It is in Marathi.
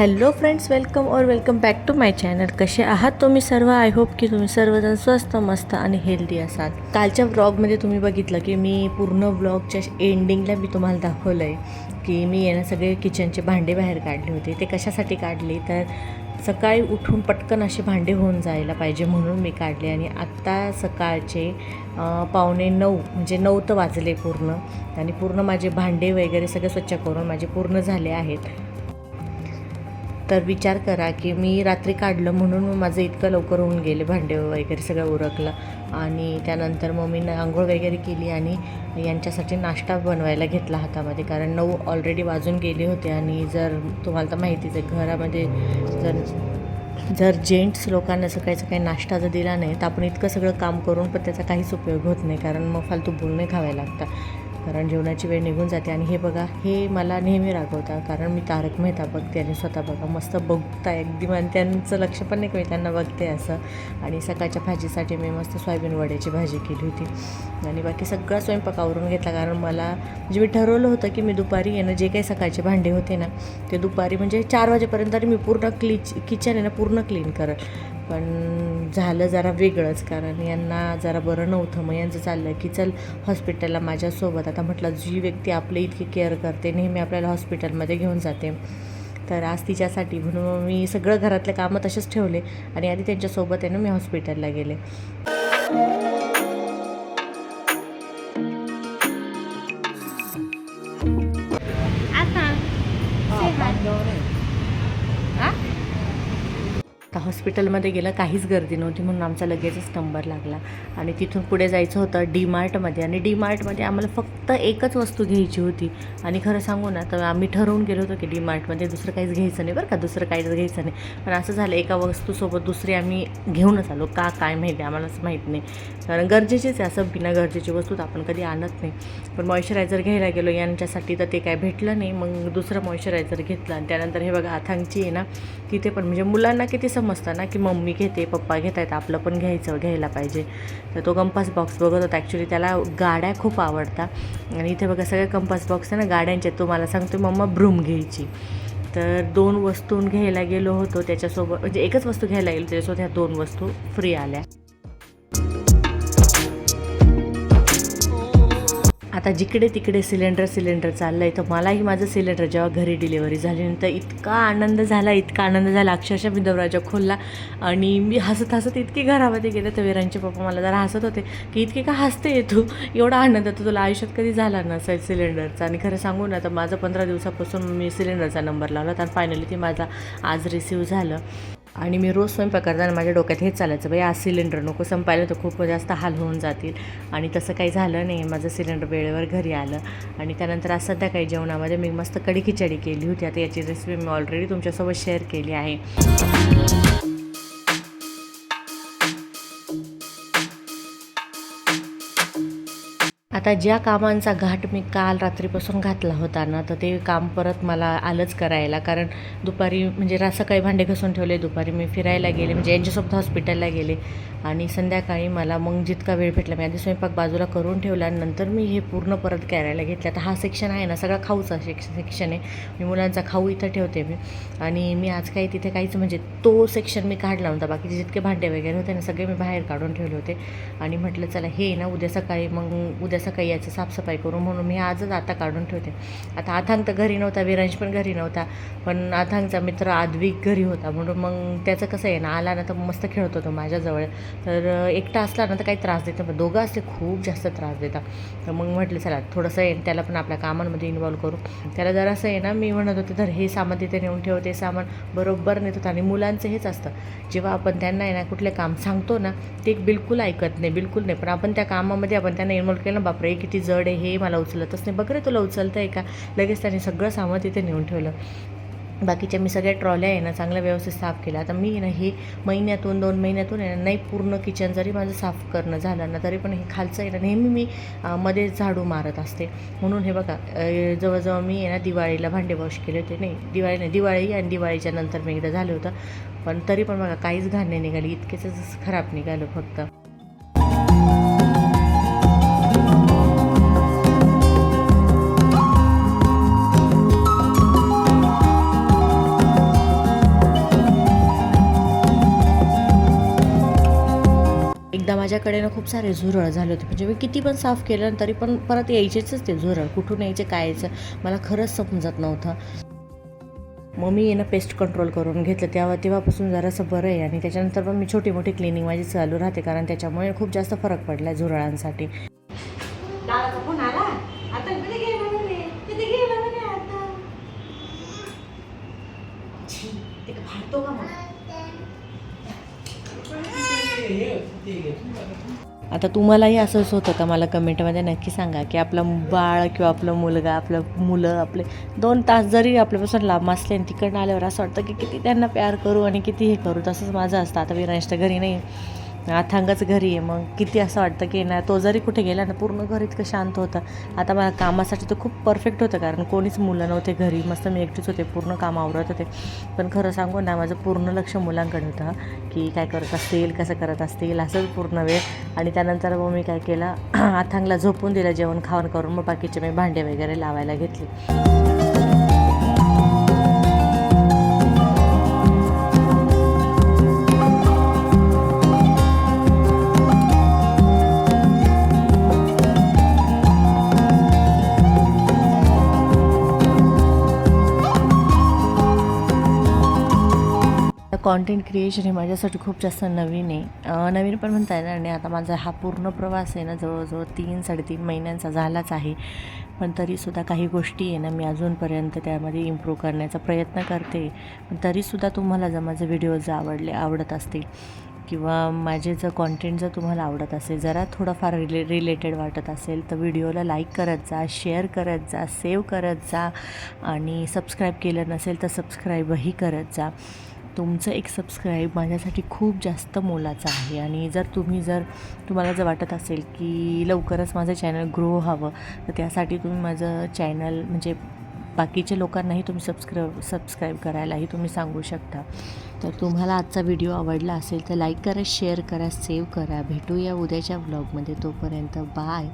Hello friends, welcome back to my channel. कसे आहात तुम्ही सर्व? आय होप की तुम्ही सर्वजण स्वस्त, मस्त आणि हेल्दी असाल. कालच्या व्लॉगमध्ये तुम्ही बघितलं की मी पूर्ण व्लॉगच्या एंडिंगला मी तुम्हाला दाखवलं आहे की मी सगळे किचनचे भांडे बाहेर काढले होते. ते कशासाठी काढले तर सकाळी उठून पटकन असे भांडे होऊन जायला पाहिजे म्हणून मी काढले. आणि आत्ता सकाळचे 8:45 म्हणजे 9 तर वाजले पूर्ण. आणि पूर्ण माझे भांडे वगैरे सगळे स्वच्छ करून माझे पूर्ण झाले आहेत. तर विचार करा की मी रात्री काढलं म्हणून माझं इतकं लवकर होऊन गेले, भांडे वगैरे सगळं उरकलं. आणि त्यानंतर मग मी आंघोळ वगैरे केली आणि यांच्यासाठी नाश्ता बनवायला घेतला हातामध्ये, कारण 9 ऑलरेडी वाजून गेले होते. आणि जर तुम्हाला तर माहितीच आहे, घरामध्ये जर जेंट्स लोकांना सकाळी नाश्ता जर दिला नाही तर आपण इतकं सगळं काम करून पण त्याचा काहीच उपयोग होत नाही, कारण मग फालतू बोलणे खावे लागतात, कारण जेवणाची वेळ निघून जाते. आणि हे बघा, हे मला नेहमी रागवतात, कारण मी तारक मेहता बघते आणि स्वतः बघा मस्त बघताय अगदी, आणि त्यांचं लक्ष पण नाही की मी त्यांना बघते असं. आणि सकाळच्या भाजीसाठी मी मस्त सोयाबीन वड्याची भाजी केली होती आणि बाकी सगळा स्वयंपाक आवरून घेतला, कारण मला म्हणजे मी ठरवलं होतं की मी दुपारी जे काही सकाळचे भांडे होते ना ते दुपारी म्हणजे 4 वाजेपर्यंत मी पूर्ण किचन पूर्ण क्लीन करेल. पण झालं जरा वेगळंच, कारण यांना जरा बरं नव्हतं. मग यांचं चाललं की चल हॉस्पिटलला माझ्यासोबत. आता म्हटलं, जी व्यक्ती आपली इतकी केअर करते, नेहमी आपल्याला हॉस्पिटलमध्ये घेऊन जाते, तर आज तिच्यासाठी म्हणून मी सगळं घरातले कामं तसेच ठेवले आणि आधी त्यांच्यासोबत मी हॉस्पिटलला गेले. आता हॉस्पिटलमध्ये गेलं, काहीच गर्दी नव्हती म्हणून आमचा लगेचच नंबर लागला. आणि तिथून पुढे जायचं होतं डी-मार्टमध्ये. आणि डी-मार्टमध्ये आम्हाला फक्त एकच वस्तू घ्यायची होती. आणि खरं सांगू ना तर आम्ही ठरवून गेलो होतो की डी-मार्टमध्ये दुसरं काहीच घ्यायचं नाही बरं का, दुसरं काहीच घ्यायचं नाही. पण असं झालं, एका वस्तूसोबत दुसरी आम्ही घेऊनच आलो. काय माहिती, आम्हालाच माहीत नाही, कारण गरजेचीच आहे. असं बिना गरजेची वस्तू तर आपण कधी आणत नाही. पण मॉइश्चरायझर घ्यायला गेलो यांच्यासाठी, तर ते काय भेटलं नाही. मग दुसरं मॉइश्चरायझर घेतलं. आणि त्यानंतर हे बघा, अथांगची आहे ना, तिथे पण म्हणजे मुलांना किती समजतं ना की मम्मी घेते, पप्पा घेत आहेत, आपलं पण घ्यायला पाहिजे. तर तो कंपास बॉक्स बघत होता. ॲक्च्युली त्याला गाड्या खूप आवडतात. आणि इथे बघा सगळे कंपास बॉक्स आहे ना गाड्यांचे. तो मला सांगतो मम्मा ब्रूम घ्यायची. तर 2 वस्तू घ्यायला गेलो होतो त्याच्यासोबत, म्हणजे एकच वस्तू घ्यायला गेलो त्याच्यासोबत ह्या 2 वस्तू फ्री आल्या. आता जिकडे तिकडे सिलेंडर चाललं आहे. तर मलाही माझं सिलेंडर जेव्हा घरी डिलिव्हरी झाली तर इतका आनंद झाला अक्षरशः मी दरवाजा खोलला आणि मी हसत इतकी घरामध्ये गेले. तर वीरांचे पप्पा मला जरा हसत होते की इतकी का हसते तू, एवढा आनंद तर तुला आयुष्यात कधी झाला नसेल सिलेंडरचा. आणि खरं सांगू ना तर माझं 15 दिवसापासून मी सिलेंडरचा नंबर लावला आणि फायनली ते माझा आज रिसीव झालं. आणि मी रोज स्वयंपाक करताना माझ्या डोक्यात हेच चालायचं, बाई आज सिलेंडर नको संपायला, तर खूप जास्त हाल होऊन जातील. आणि तसं काही झालं नाही, माझं सिलेंडर वेळेवर घरी आलं. आणि त्यानंतर आज संध्याकाळी जेवणामध्ये मी मस्त कढी खिचडी केली होती. आता याची रेसिपी मी ऑलरेडी तुमच्यासोबत शेअर केली आहे. आता ज्या कामांचा घाट मी काल रात्रीपासून घातला होता ना, तर ते काम परत मला आलंच करायला. कारण दुपारी म्हणजे सकाळी भांडे घासून ठेवले, दुपारी मी फिरायला गेले, म्हणजे यांच्यासोबत हॉस्पिटलला गेले. आणि संध्याकाळी मला मग जितका वेळ भेटला मी आधी स्वयंपाक बाजूला करून ठेवला आणि नंतर मी हे पूर्ण परत करायला घेतलं. आता हा सेक्शन आहे ना सगळा खाऊचा सेक्शन आहे. मी मुलांचा खाऊ इथं ठेवते मी. आणि मी आज काही तिथे काहीच म्हणजे तो सेक्शन मी काढला नव्हता. बाकीचे जितके भांडे वगैरे होते ना सगळे मी बाहेर काढून ठेवले होते. आणि म्हटलं चला हे ना उद्या सकाळी याची साफसफाई करू म्हणून मी आजच आता काढून ठेवते. आता अथांग तर घरी नव्हता, विरांश पण घरी नव्हता, पण अथांगचा मित्र आद्विक घरी होता. म्हणून मग त्याचं कसं आहे ना, आला ना तर मस्त खेळत होतो माझ्याजवळ. तर एकटा असला ना तर काही त्रास देतं, पण दोघं असले खूप जास्त त्रास देतात. तर मग म्हटलं चला थोडंसं त्याला पण आपल्या कामांमध्ये इन्वॉल्व करू. त्याला जरासं ना मी म्हणत होते तर हे सामान तिथे नेऊन ठेव, ते सामान बरोबर नेत होतं. आणि मुलांचं हेच असतं, जेव्हा आपण त्यांना ना कुठले काम सांगतो ना ते बिलकुल ऐकत नाही, बिलकुल नाही. पण आपण त्या कामामध्ये आपण त्यांना इन्वॉल्व केलं ना, बापरे किती जड आहे, हे मला उचलतच नाही, बघ रे तुला उचलतं आहे का, लगेच त्याने सगळं सामान तिथे नेऊन ठेवलं. बाकीच्या मी सगळ्या ट्रॉल्या आहे ना चांगल्या व्यवस्थित साफ केल्या. आता मी ना हे 2 महिन्यातून आहे ना, नाही पूर्ण किचन जरी माझं साफ करणं झालं ना तरी पण हे खालचं आहे ना नेहमी मी मध्ये झाडू मारत असते. म्हणून हे बघा जवळजवळ मी आहे ना दिवाळीला भांडे वॉश केले होते, दिवाळी आणि दिवाळीच्या नंतर मी एकदा झालं होतं. पण तरी पण बघा काहीच घाण नाही निघाली, इतकेच खराब निघालं फक्त. एकदा माझ्याकडे ना खूप सारे झुरळ झाले होते, म्हणजे मी किती पण साफ केलं तरी पण परत यायचेच ते झुरळ, कुठून यायचे काय यायचं मला खरंच समजत नव्हतं. मग मी ना पेस्ट कंट्रोल करून घेतलं, तेव्हापासून जरासं बरं आहे. आणि त्याच्यानंतर पण मी छोटी मोठी क्लिनिंग माझी चालू राहते, कारण त्याच्यामुळे खूप जास्त फरक पडला आहे झुरळांसाठी. आता तुम्हालाही असंच होतं का? मला कमेंटमध्ये नक्की सांगा की आपलं बाळ किंवा आपलं मुलगा, आपलं मुलं आपले 2 तास जरी आपल्यापासून लांब असले आणि तिकडनं आल्यावर असं वाटतं की किती त्यांना प्यार करू आणि किती हे करू. तसंच माझं असतं. आता विरांश तर घरी नाही, अथांगच घरी आहे. मग किती असं वाटतं की ना, तो जरी कुठे गेला ना पूर्ण घर इतकं शांत होतं. आता मला कामासाठी तर खूप परफेक्ट होतं, कारण कोणीच मुलं नव्हते घरी, मस्त मी एकटीच होते, पूर्ण काम आवरत होते. पण खरं सांगू ना, माझं पूर्ण लक्ष मुलांकडे होतं की काय करत असतील, कसं करत असतील, असंच पूर्ण वेळ. आणि त्यानंतर मग मी काय केलं, अथांगला झोपून दिलं जेवण खावण करून. मग बाकीचे मी भांडे वगैरे लावायला घेतले. कॉन्टेंट क्रिएशन हे माझ्यासाठी खूप जास्त नवीन आहे. नवीन पण म्हणता येणार नाही. आता माझा हा पूर्ण प्रवास आहे ना, जवळजवळ 3-3.5 महिन्यांचा झालाच आहे. पण तरीसुद्धा काही गोष्टी आहे ना, मी अजूनपर्यंत त्यामध्ये इम्प्रूव्ह करण्याचा प्रयत्न करते. पण तरीसुद्धा तुम्हाला जर माझे व्हिडिओज आवडत असतील किंवा माझे जर कॉन्टेंट जर तुम्हाला आवडत असेल, जरा थोडंफार रिलेटेड वाटत असेल, तर व्हिडिओला लाईक करत जा, शेअर करत जा, सेव्ह करत जा. आणि सबस्क्राईब केलं नसेल तर सबस्क्राईबही करत जा. तुमचं एक सबस्क्राईब माझ्यासाठी खूप जास्त मोलाचं आहे. आणि तुम्हाला जर वाटत असेल की लवकरच माझं चॅनल ग्रो व्हावं, तर त्यासाठी तुम्ही माझं चॅनल म्हणजे बाकीच्या लोकांनाही तुम्ही सबस्क्राईब करायलाही तुम्ही सांगू शकता. तर तुम्हाला आजचा व्हिडिओ आवडला असेल तर लाईक करा, शेअर करा, सेव्ह करा. भेटूया उद्याच्या व्लॉगमध्ये. तोपर्यंत बाय.